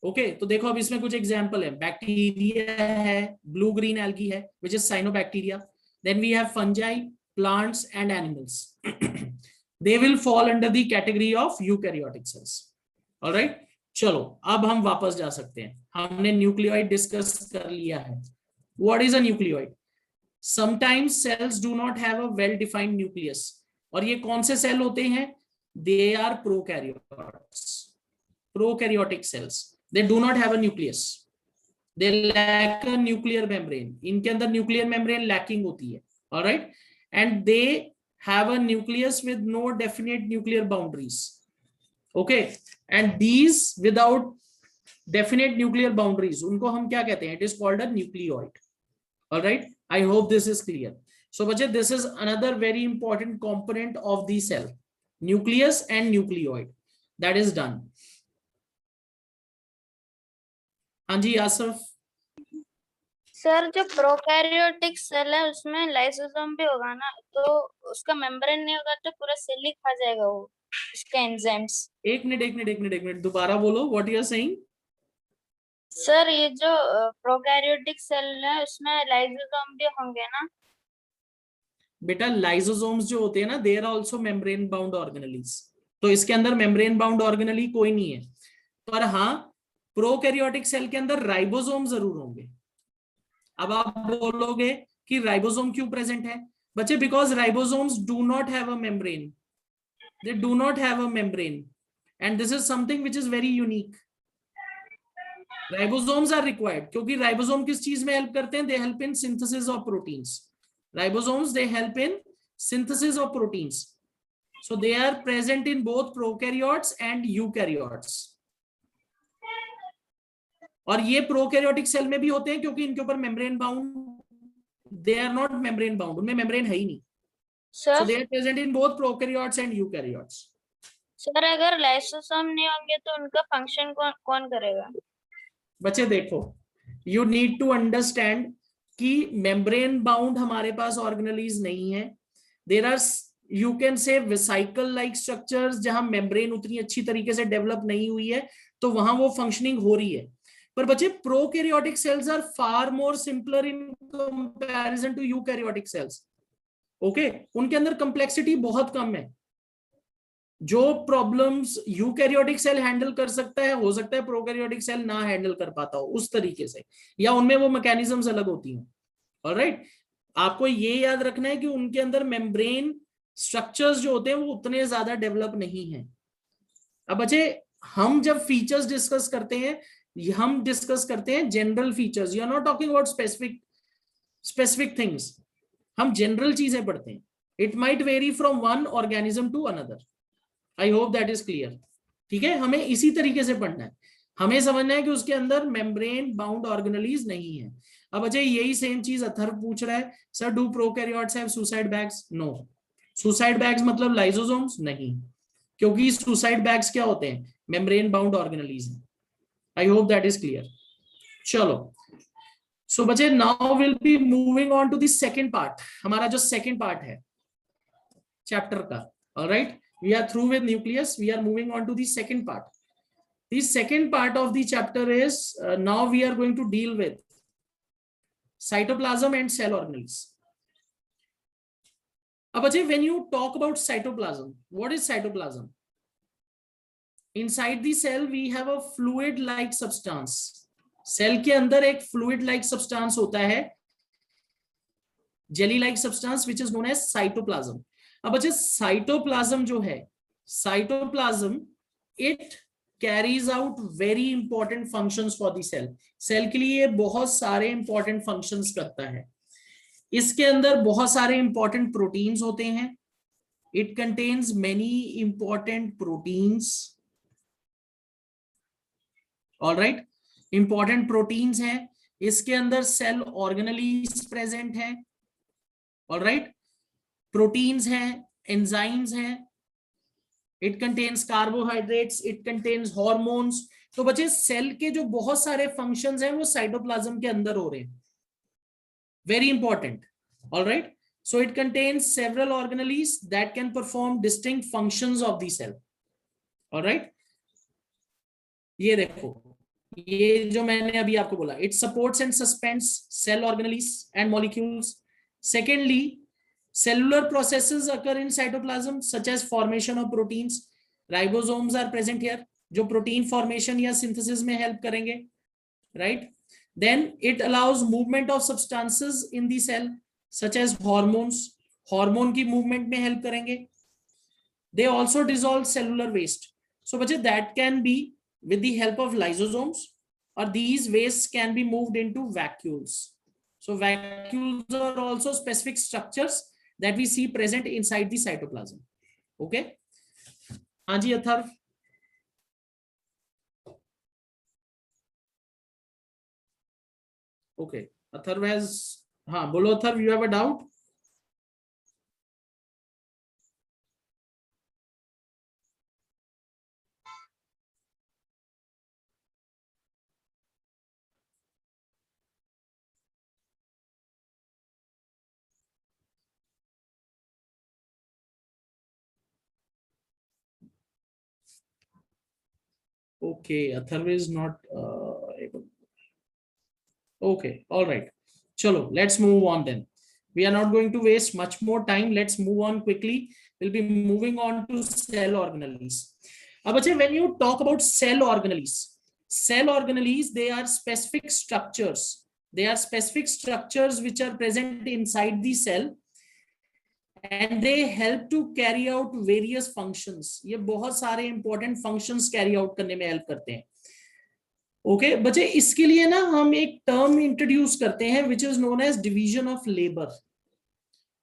Okay, तो देखो अब इसमें कुछ एग्जांपल है। बैक्टीरिया है, ब्लू ग्रीन एल्गी है which is cyanobacteria. Then we have fungi, plants and animals. They will fall under the category of eukaryotic cells. Alright, चलो अब हम वापस जा सकते हैं। हमने न्यूक्लियोइड डिस्कस कर लिया है। What is a nucleoid? Sometimes cells do not have a well defined nucleus. और ये कौन से सेल होते हैं? They are prokaryotes, prokaryotic cells. They do not have a nucleus. They lack a nuclear membrane. इनके अंदर nuclear membrane lacking होती है. All right, and they have a nucleus with no definite nuclear boundaries. Okay, and these without definite nuclear boundaries, उनको हम क्या कहते हैं? It is called a nucleoid. All right, I hope this is clear. So बच्चे, this is another very important component of the cell, nucleus and nucleoid. That is done. हाँ जी Asaf. Sir जो prokaryotic cell है उसमें lysosome भी होगा ना, तो उसका मेम्ब्रेन नहीं होगा तो पूरा सेल ही खा जाएगा वो, उसके एंजाइम्स। एक मिनट दोबारा बोलो, what you are saying? Sir ये जो प्रोकैरियोटिक सेल है उसमें लाइसोसोम भी होंगे ना? बेटा लाइसोसोम्स जो होते हैं ना, they are also membrane bound organelles. तो इसके अंदर मेम्ब्रेन बाउंड ऑर्गेनेली कोई नहीं है, पर हाँ प्रोकैरियोटिक सेल के अंदर राइबोसोम जरूर होंगे। अब आप बोलोगे कि राइबोसोम क्यों प्रेजेंट है? बच्चे, because ribosomes do not have a membrane, they do not have a membrane, and this is something which is very unique. Ribosomes are required, क्योंकि राइबोसोम किस चीज में हेल्प करते हैं? They help in synthesis of proteins. Ribosomes, they help in synthesis of proteins, so they are present in both prokaryotes and eukaryotes. और ये prokaryotic cell में भी होते हैं, क्योंकि इनके ऊपर membrane bound, they are not membrane bound, उनमें मेम्ब्रेन है ही नहीं। So they are present in both prokaryotes and eukaryotes. Sir अगर लाइसोसोम नहीं होंगे तो उनका फंक्शन कौन करेगा? बच्चे देखो, यू नीड टू अंडरस्टैंड कि मेम्ब्रेन बाउंड हमारे पास ऑर्गेनेलिज नहीं है। There are, you can say vesicle like structures जहां मेम्ब्रेन उतनी अच्छी तरीके से डेवलप नहीं हुई है, तो वहां वो फंक्शनिंग हो रही है। पर बच्चे, prokaryotic cells are far more simpler in comparison to eukaryotic cells. Okay, उनके अंदर कंप्लेक्सिटी बहुत कम है। जो प्रॉब्लम्स यूकैरियोटिक सेल हैंडल कर सकता है, हो सकता है प्रोकैरियोटिक सेल ना हैंडल कर पाता हो उस तरीके से, या उनमें वो मैकेनिज्म्स अलग होती हैं। ऑलराइट, आपको ये याद रखना है कि उनके अंदर मेम्ब्रेन स्ट्रक्चर्स जो होते हैं वो उतने ज्यादा डेवलप नहीं है। अब बच्चे, हम जब फीचर्स डिस्कस करते हैं, हम डिस्कस करते हैं general features, you are not talking about specific things. हम जनरल चीजें पढ़ते हैं। It might vary from one organism to another. I hope that is clear. ठीक है, हमें इसी तरीके से पढ़ना है। हमें समझना है कि उसके अंदर मेम्ब्रेन बाउंड ऑर्गेनेलीज नहीं है। अब अजय यही सेम चीज अथर्व पूछ रहा है, sir do prokaryotes have suicide bags? No. Suicide bags मतलब लाइसोसोम्स? नहीं, क्योंकि सुसाइड बैग्स क्या होते हैं? मेम्ब्रेन बाउंड ऑर्गेनेलीज हैं। I hope that is clear. चलो, सो बच्चे, now will be moving on to the second part. हमारा जो सेकंड पार्ट है चैप्टर का, alright, We are through with nucleus. We are moving on to the second part. The second part of the chapter is now we are going to deal with cytoplasm and cell organelles. Abhijit, when you talk about cytoplasm, what is cytoplasm? Inside the cell, we have a fluid-like substance. Cell के अंदर एक fluid-like substance होता है, jelly-like substance, which is known as cytoplasm. अब बच्चे cytoplasm जो है, cytoplasm, it carries out very important functions for the cell. Cell के लिए बहुत सारे important functions करता है. इसके अंदर बहुत सारे important proteins होते हैं. It contains many important proteins. All right, important proteins हैं. इसके अंदर cell organelles present हैं. All right, proteins हैं, enzymes हैं. It contains carbohydrates, it contains hormones. तो बच्चे सेल के जो बहुत सारे फंक्शंस हैं वो साइटोप्लाज्म के अंदर हो रहे हैं. Very important. All right. So it contains several organelles that can perform distinct functions of the cell. All right. ये देखो, ये जो मैंने अभी आपको बोला, it supports and suspends cell organelles and molecules. Secondly, cellular processes occur in cytoplasm such as formation of proteins. Ribosomes are present here, जो protein formation या synthesis में help करेंगे, right? Then it allows movement of substances in the cell such as hormones. Hormone की movement में help करेंगे. They also dissolve cellular waste. So बच्चे that can be with the help of lysosomes, or these wastes can be moved into vacuoles. So vacuoles are also specific structures that we see present inside the cytoplasm. Okay. हाँ जी Atharva. Okay. Atharv has, हाँ बोलो Atharva, you have a doubt? Okay, Atharv is not able. Okay, all right. Chalo, let's move on then. We are not going to waste much more time. Let's move on quickly. We'll be moving on to cell organelles. When you talk about cell organelles, they are specific structures. They are specific structures which are present inside the cell, and they help to carry out various functions. ये बहुत सारे important functions carry out करने में help करते हैं. Okay बच्चे, इसके लिए ना हम एक टर्म इंट्रोड्यूस करते हैं which is known as division of labour.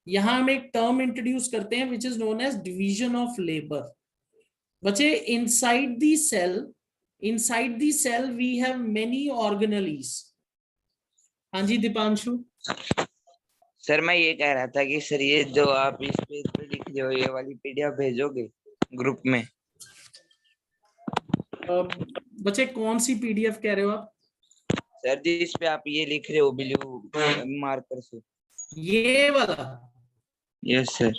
यहां हम एक टर्म इंट्रोड्यूस करते हैं which is known as division of labour. बच्चे inside the cell we have many organelles. हाँ जी दीपांशु. सर मैं ये कह रहा था कि सर ये जो आप इस पेज पे लिख रहे हो ये वाली पीडीएफ भेजोगे ग्रुप में? बच्चे कौन सी पीडीएफ कह रहे हो आप? सर जी इस पे आप ये लिख रहे हो ब्लू मार्कर से, ये वाला? Yes sir.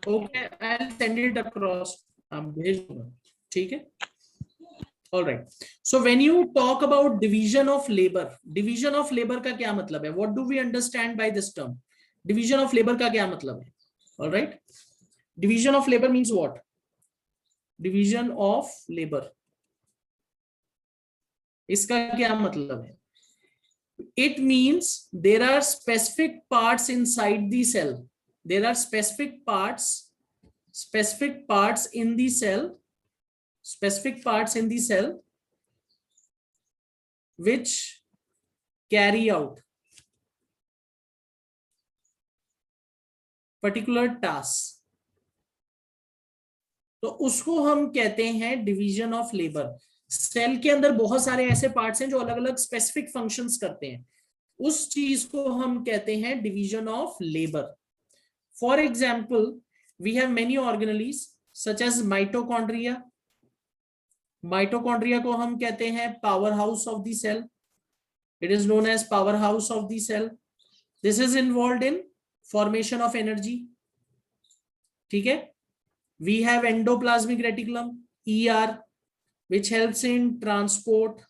Okay, I will send it across. आप भेज दूंगा, ठीक है. All right. So when you talk about division of labor का क्या मतलब है? What do we understand by this term? Division of labor का क्या मतलब है? All right. Division of labor means what? Division of labor. इसका क्या मतलब है? It means there are specific parts inside the cell. There are specific parts in the cell. Specific parts in the cell which carry out particular tasks. तो उसको हम कहते हैं division of labour. Cell के अंदर बहुत सारे ऐसे पार्ट्स हैं जो अलग अलग स्पेसिफिक फंक्शंस करते हैं. उस चीज को हम कहते हैं division of labour. For example, we have many organelles such as mitochondria. Mitochondria को हम कहते हैं powerhouse of the cell. It is known as powerhouse of the cell. This is involved in formation of energy. ठीक है. we have endoplasmic reticulum, ER, which helps in transport,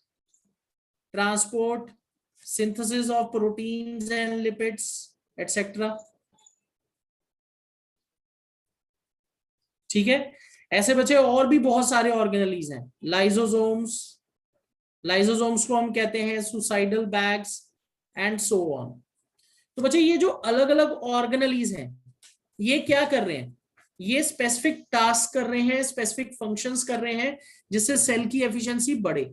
synthesis of proteins and lipids, etc. ठीक है, ऐसे बच्चे और भी बहुत सारे ऑर्गेनेलीज हैं. लाइसोसोम्स, लाइसोसोम्स को हम कहते हैं suicidal bags and so on. तो बच्चे ये जो अलग अलग ऑर्गेनेलीज हैं, ये क्या कर रहे हैं? ये स्पेसिफिक टास्क कर रहे हैं, स्पेसिफिक फंक्शंस कर रहे हैं, जिससे सेल की एफिशिएंसी बढ़े,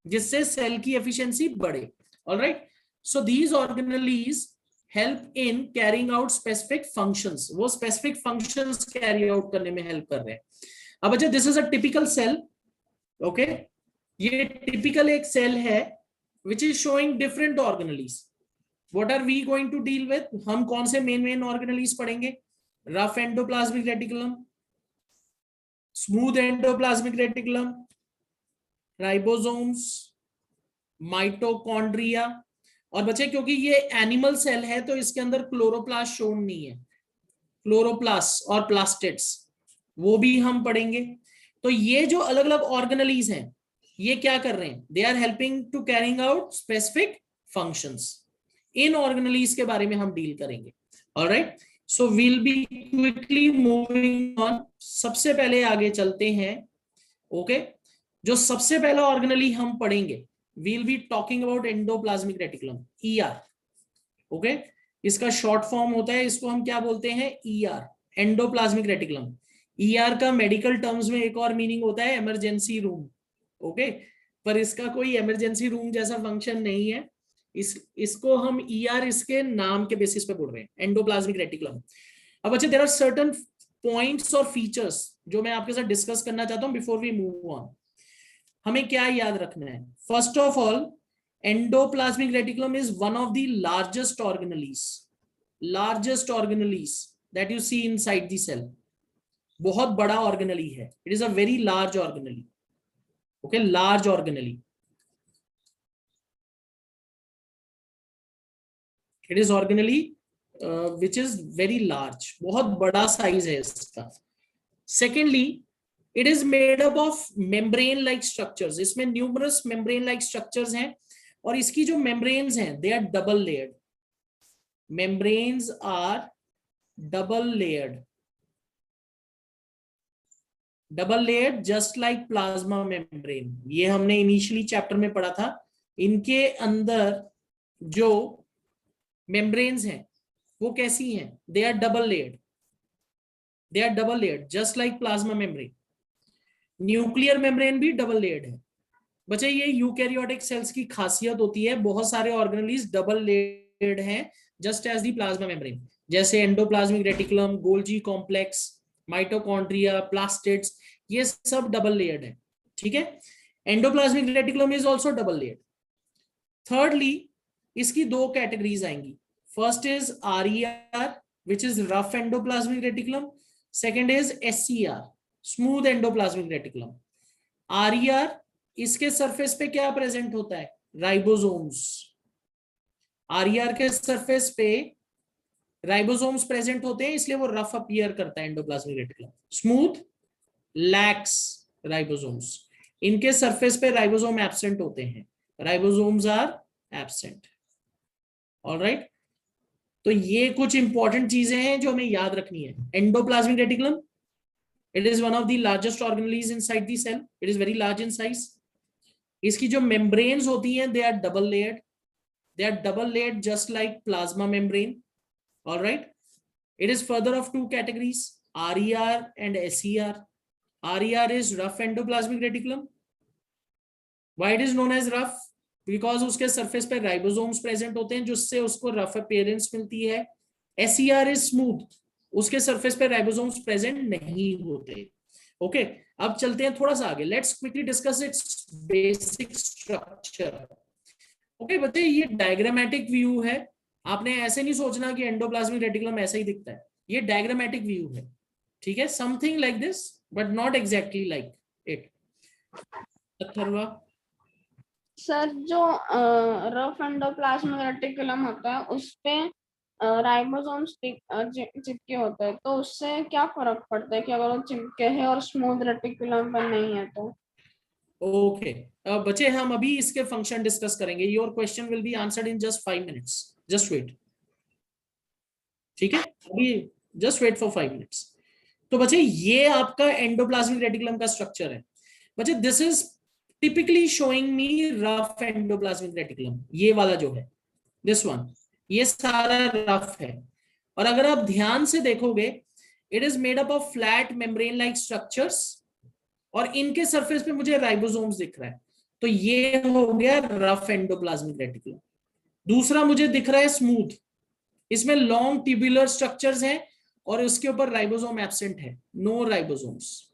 जिससे सेल की एफिशिएंसी बढ़े. Alright, so these organelles help in carrying out specific functions. वो स्पेसिफिक फंक्शंस कैरी आउट करने में हेल्प कर रहे हैं. अब बच्चे this is a typical cell. Okay, ये टिपिकल एक सेल है which is showing different organelles. What are we going to deal with? हम कौन से मेन ऑर्गेनेलीज पढ़ेंगे? Rough endoplasmic reticulum, smooth endoplasmic reticulum, ribosomes, mitochondria. और बच्चे क्योंकि ये एनिमल सेल है तो इसके अंदर क्लोरोप्लास्ट शोन नहीं है, क्लोरोप्लास्ट और प्लास्टिड्स वो भी हम पढ़ेंगे. तो ये जो अलग अलग ऑर्गेनेलीज हैं, ये क्या कर रहे हैं? They are helping to carrying out specific functions. इन ऑर्गेनेलीज के बारे में हम डील करेंगे. Alright, so we'll be quickly moving on. सबसे पहले आगे चलते हैं. ओके, जो सबसे पहला ऑर्गेनेली हम पढ़ेंगे, we'll be talking about endoplasmic reticulum, ER. Okay, इसका शॉर्ट फॉर्म होता है, इसको हम क्या बोलते हैं? ER, endoplasmic reticulum. ER का मेडिकल टर्म्स में एक और मीनिंग होता है इमरजेंसी रूम. ओके, पर इसका कोई इमरजेंसी रूम जैसा फंक्शन नहीं है. इसको हम ER इसके नाम के बेसिस पे बोल रहे हैं, एंडोप्लाज्मिक रेटिकुलम. अब अच्छा, देयर आर सर्टेन पॉइंट्स और फीचर्स जो मैं आपके साथ डिस्कस करना चाहता हूं बिफोर वी मूव ऑन. हमें क्या याद रखना है? First of all, endoplasmic reticulum is one of the largest organelles that you see inside the cell. बहुत बड़ा ऑर्गेनेली है. It is a very large organelle. Okay, large organelle. It is organelle which is very large. बहुत बड़ा size है इसका. Secondly, it is made up of membrane like structures. इसमें numerous membrane like structures हैं, और इसकी जो membranes हैं, they are double layered. Membranes are double layered just like plasma membrane. ये हमने initially chapter में पढ़ा था. इनके अंदर जो membranes हैं वो कैसी हैं? They are double layered just like plasma membrane. Nuclear membrane भी डबल लेयर्ड है. बच्चे ये यूकैरियोटिक सेल्स की खासियत होती है, बहुत सारे ऑर्गेनेलीज डबल लेयर्ड हैं just as the plasma membrane. जैसे endoplasmic reticulum, Golgi complex, mitochondria, plastids, ये सब डबल लेयर्ड है. ठीक है, endoplasmic reticulum is also double layered. Thirdly, इसकी दो कैटेगरीज आएंगी. First is RER which is rough endoplasmic reticulum. Second is SCR, smooth endoplasmic reticulum. RER, इसके surface पे क्या प्रेजेंट होता है? राइबोसोम्स. RER के सरफेस पे राइबोसोम्स प्रेजेंट होते हैं, इसलिए वो रफ अपीयर करता है endoplasmic reticulum. Smooth lakhs ribosomes. इनके सरफेस पे राइबोसोम एब्सेंट होते हैं. Ribosomes are absent. ऑलराइट, तो ये कुछ इंपॉर्टेंट चीजें हैं जो हमें याद रखनी है. Endoplasmic reticulum, it is one of the largest organelles inside the cell. It is very large in size. इसकी जो membranes होती हैं, they are double layered just like plasma membrane. All right, it is further of two categories, RER and SCR. RER is rough endoplasmic reticulum. Why it is known as rough? Because उसके surface पे ribosomes present होते हैं जिससे उसको rough appearance मिलती है. SCR is smooth, उसके surface पे राइबोसोम्स प्रेजेंट नहीं होते. ओके, अब चलते हैं थोड़ा सा आगे. Let's quickly discuss it's basic structure. Okay बच्चे, ये डायग्रामेटिक व्यू है. आपने ऐसे नहीं सोचना कि एंडोप्लाज्मिक रेटिकुलम ऐसा ही दिखता है. ये डायग्रामेटिक व्यू है. ठीक है, something like this but not exactly like it. Atharva sir, जो रफ एंडोप्लाज्मिक रेटिकुलम होता है उस पे राइबोसोम्स चिपके होते हैं, तो उससे क्या फर्क पड़ता है कि अगर वो चिपके हैं और स्मूथ रेटिकुलम पर नहीं है तो? ओके बच्चे हम अभी इसके फंक्शन डिस्कस करेंगे. Your question will be answered in just 5 minutes. Just wait. ठीक है, अभी जस्ट वेट फॉर 5 मिनट्स. तो बच्चे ये आपका एंडोप्लाज्मिक रेटिकुलम का स्ट्रक्चर है. बच्चे this is typically showing me rough endoplasmic reticulum. ये वाला जो है, दिस वन, ये सारा रफ है. और अगर आप ध्यान से देखोगे, it is made up of flat membrane like structures, और इनके सरफेस पे मुझे राइबोसोम्स दिख रहा है. तो ये हो गया रफ एंडोप्लाज्मिक रेटिकुलम. दूसरा मुझे दिख रहा है स्मूथ. इसमें लॉन्ग ट्यूबुलर स्ट्रक्चर्स हैं और उसके ऊपर राइबोसोम एब्सेंट है. No ribosomes.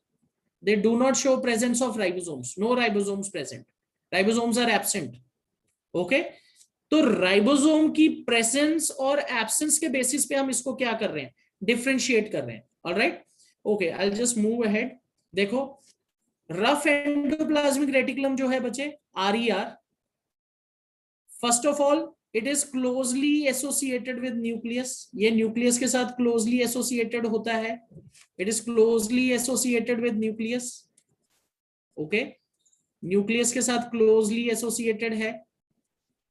They do not show presence of ribosomes. No ribosomes present. Ribosomes are absent. Okay? तो राइबोसोम की प्रेजेंस और एब्सेंस के बेसिस पे हम इसको क्या कर रहे हैं, डिफरेंशिएट कर रहे हैं. Alright, okay, I will just move ahead. देखो, रफ एंडोप्लाज्मिक रेटिकुलम जो है बच्चे, RER, first of all it is closely associated with nucleus. ये न्यूक्लियस के साथ क्लोजली एसोसिएटेड होता है. It is closely associated with nucleus. Okay, nucleus के साथ क्लोजली एसोसिएटेड है.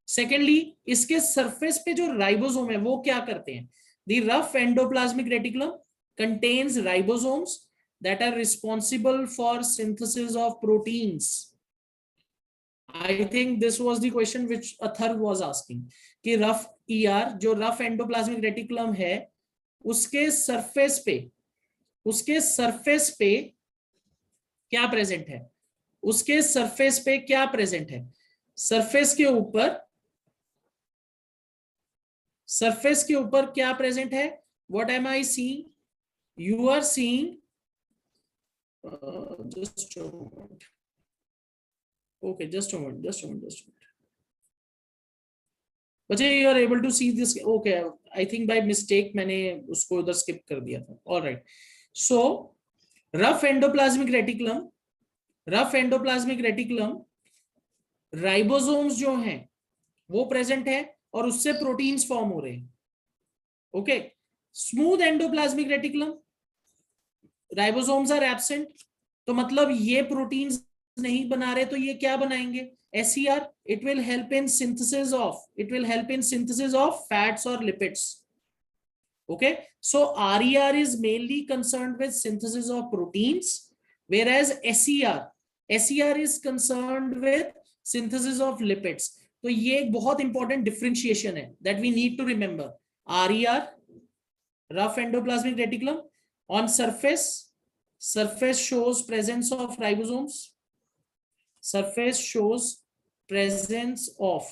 सेकेंडली, इसके सरफेस पे जो राइबोसोम है वो क्या करते हैं. The rough endoplasmic reticulum contains ribosomes that are responsible for synthesis of proteins. I think this was the question which Athar was asking कि रफ ER, जो रफ एंडोप्लाज्मिक रेटिकुलम है, उसके सरफेस पे क्या प्रेजेंट है. उसके सरफेस पे क्या प्रेजेंट है. सरफेस के ऊपर क्या प्रेजेंट है. What am I seeing? You are seeing just a moment. Okay, just a moment. बच्चे, you are able to see this. Okay, I think by mistake मैंने उसको उधर skip कर दिया था. All right. So, rough endoplasmic reticulum, ribosomes जो हैं वो प्रेजेंट है और उससे प्रोटीन्स फॉर्म हो रहे हैं. Okay, smooth endoplasmic reticulum, ribosomes are absent. तो मतलब ये प्रोटीन्स नहीं बना रहे, तो ये क्या बनाएंगे. SER, it will help in synthesis of fats or lipids. Okay, so RER is mainly concerned with synthesis of proteins, whereas SER is concerned with synthesis of lipids. तो ये एक बहुत इंपॉर्टेंट डिफरेंशिएशन है that we need to remember. RER, rough endoplasmic reticulum, on surface shows presence of ribosomes. Surface shows presence of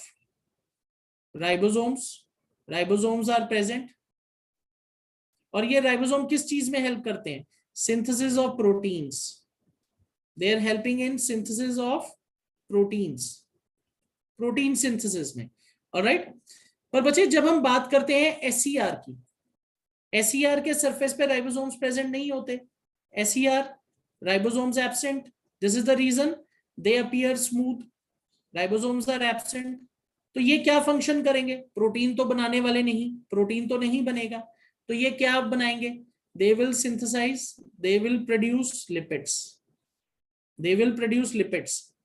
ribosomes. Ribosomes are present. और ये ribosome किस चीज में हेल्प करते हैं. Synthesis of proteins. They are helping in synthesis of proteins, protein synthesis में. ऑलराइट, पर बच्चे जब हम बात करते हैं SER की, SER के सरफेस पे राइबोसोम्स प्रेजेंट नहीं होते. SER, ribosomes absent. This is the reason they appear smooth. Ribosomes are absent. तो ये क्या फंक्शन करेंगे. प्रोटीन तो बनाने वाले नहीं, प्रोटीन तो नहीं बनेगा, तो ये क्या बनाएंगे. they will synthesize, they will produce lipids.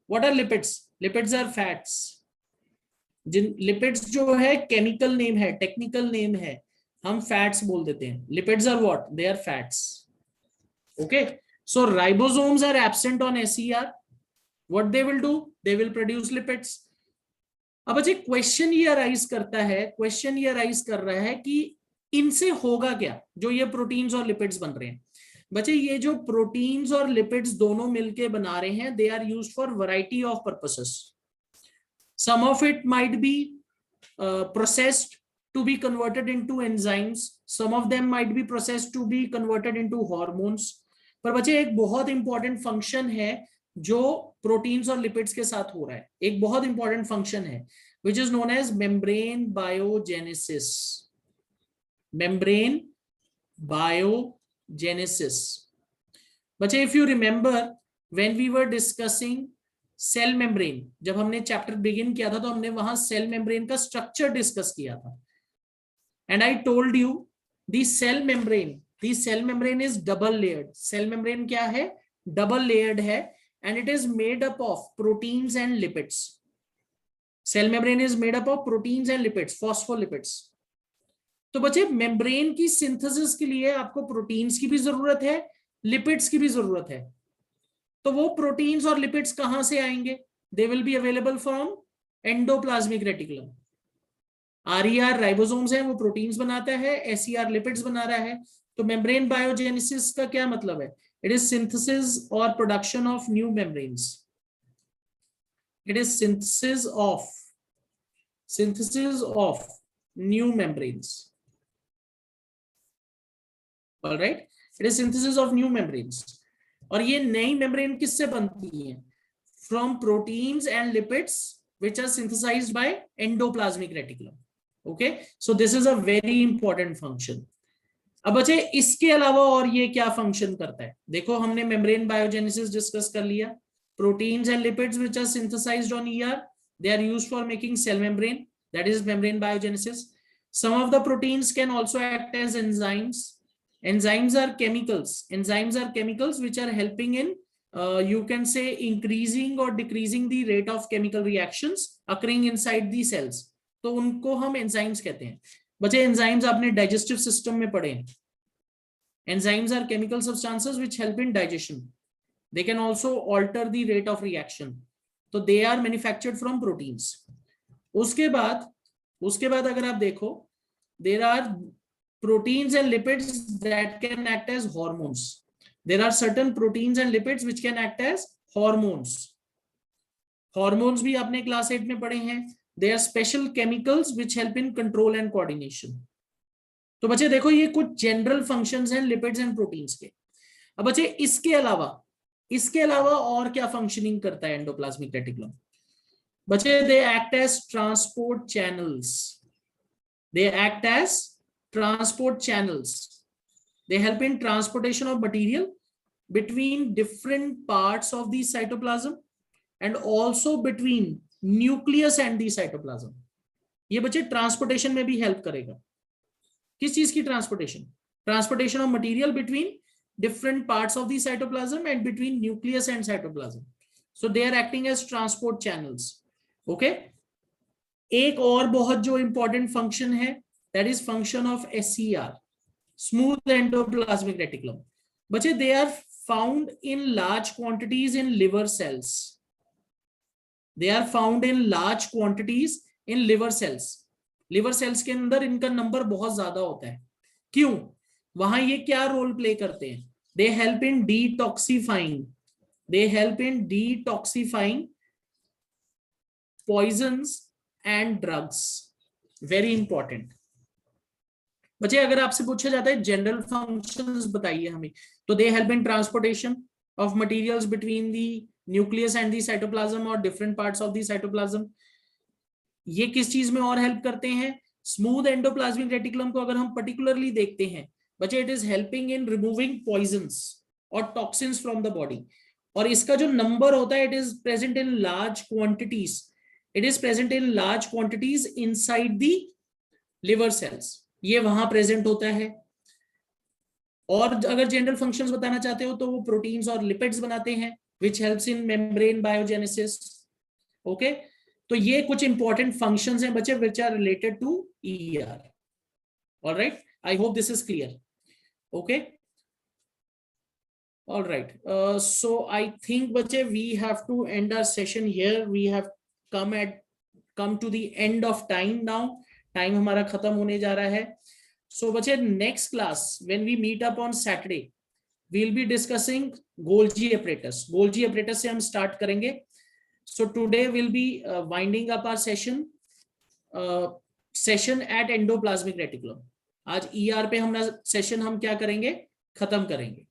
What are lipids? Lipids are fats. lipids जो है केमिकल नेम है, टेक्निकल नेम है, हम फैट्स बोल देते हैं. lipids are what? They are fats. Okay, so ribosomes are absent on SER. What they will do? They will produce lipids. अब बच्चे क्वेश्चन ये अराइज कर रहा है कि इनसे होगा क्या, जो ये प्रोटीन्स और लिपिड्स बन रहे हैं. बच्चे, ये जो प्रोटीन्स और लिपिड्स दोनों मिलके बना रहे हैं, they are used for variety of purposes. Some of it might be processed to be converted into enzymes. Some of them might be processed to be converted into hormones. पर बच्चे, एक बहुत इंपॉर्टेंट फंक्शन है जो proteins और lipids के साथ हो रहा है. एक बहुत इंपॉर्टेंट फंक्शन है which is known as membrane biogenesis. बच्चे, if you remember when we were discussing cell membrane, जब हमने चैप्टर बिगिन किया था तो हमने वहां सेल मेम्ब्रेन का स्ट्रक्चर डिस्कस किया था. and I told you the cell membrane is double layered. Cell membrane क्या है? Double layered है, and it is made up of proteins and lipids. Cell membrane is made up of proteins and lipids, phospholipids. तो बच्चे membrane की synthesis के लिए आपको proteins की भी जरूरत है, लिपिड्स की भी जरूरत है. तो वो प्रोटीन्स और लिपिड्स कहां से आएंगे? They will be available from endoplasmic reticulum. RER ribosomes है, वो प्रोटीन्स बनाता है, एसईआर लिपिड्स बना रहा है. तो मेम्ब्रेन बायोजेनेसिस का क्या मतलब है? इट इज सिंथेसिस और production of new membranes. It is synthesis of new membranes. All right, it is synthesis of new membranes. और ये नई मेम्ब्रेन किससे बनती है? From proteins and lipids which are synthesized by endoplasmic reticulum. Okay, so this is a very important function. अब बच्चे इसके अलावा और ये क्या फंक्शन करता है? देखो हमने मेम्ब्रेन बायोजेनेसिस डिस्कस कर लिया. Proteins and lipids which are synthesized on ER, they are used for making cell membrane. That is membrane biogenesis. Some of the proteins can also act as enzymes. Enzymes are chemicals which are helping in you can say increasing or decreasing the rate of chemical reactions occurring inside the cells. तो उनको हम enzymes कहते हैं. बच्चे enzymes आपने digestive system में पढ़े हैं. Enzymes are chemical substances which help in digestion. They can also alter the rate of reaction. तो they are manufactured from proteins. उसके बाद अगर आप देखो, there are proteins and lipids that can act as hormones. There are certain proteins and lipids which can act as hormones. Hormones भी आपने class 8 में पढ़े हैं. They are special chemicals which help in control and coordination. तो बच्चे देखो ये कुछ जनरल फंक्शंस हैं लिपिड्स एंड प्रोटीन्स के. अब बच्चे इसके अलावा और क्या फंक्शनिंग करता है एंडोप्लाज्मिक रेटिकुलम? बच्चे they act as transport channels. They act as transport channels. They help in transportation of material between different parts of the cytoplasm and also between nucleus and the cytoplasm. ये बच्चे transportation में भी help करेगा. किस चीज की transportation? Transportation of material between different parts of the cytoplasm and between nucleus and cytoplasm. So they are acting as transport channels. Okay. एक और बहुत जो important function है, that is function of SER, smooth endoplasmic reticulum. बच्चे they are found in large quantities in liver cells. They are found in large quantities in liver cells. liver cells के अंदर इनका number बहुत ज्यादा होता है. क्यों? वहां ये क्या रोल प्ले करते हैं? They help in detoxifying. They help in detoxifying poisons and drugs. Very important. बच्चे अगर आपसे पूछा जाता है जनरल फंक्शंस बताइए हमें, तो they help in transportation of materials between the nucleus and the cytoplasm और different parts of the cytoplasm. ये किस चीज में और हेल्प करते हैं? स्मूथ एंडोप्लाज्मिक रेटिकुलम को अगर हम पर्टिकुलरली देखते हैं बच्चे, it is helping in removing poisons और टॉक्सिन्स फ्रॉम द बॉडी. और इसका जो नंबर होता है, it is present in large quantities. It is present in large quantities inside the liver cells. ये वहां प्रेजेंट होता है. और अगर जनरल फंक्शंस बताना चाहते हो तो वो प्रोटीन्स और लिपिड्स बनाते हैं which helps in membrane biogenesis. Okay, तो ये कुछ इंपॉर्टेंट फंक्शंस हैं बच्चे which are related to ER. Alright, I hope this is clear. Okay, all right. So I think bache we have to end our session here. We have come to the end of time now. Time हमारा खत्म होने जा रहा है. So bache next class when we meet up on Saturday, we'll be discussing Golgi apparatus. Golgi apparatus से हम start करेंगे. So today we'll be winding up our session at endoplasmic reticulum. आज ER पे हम सेशन हम क्या करेंगे? खत्म करेंगे.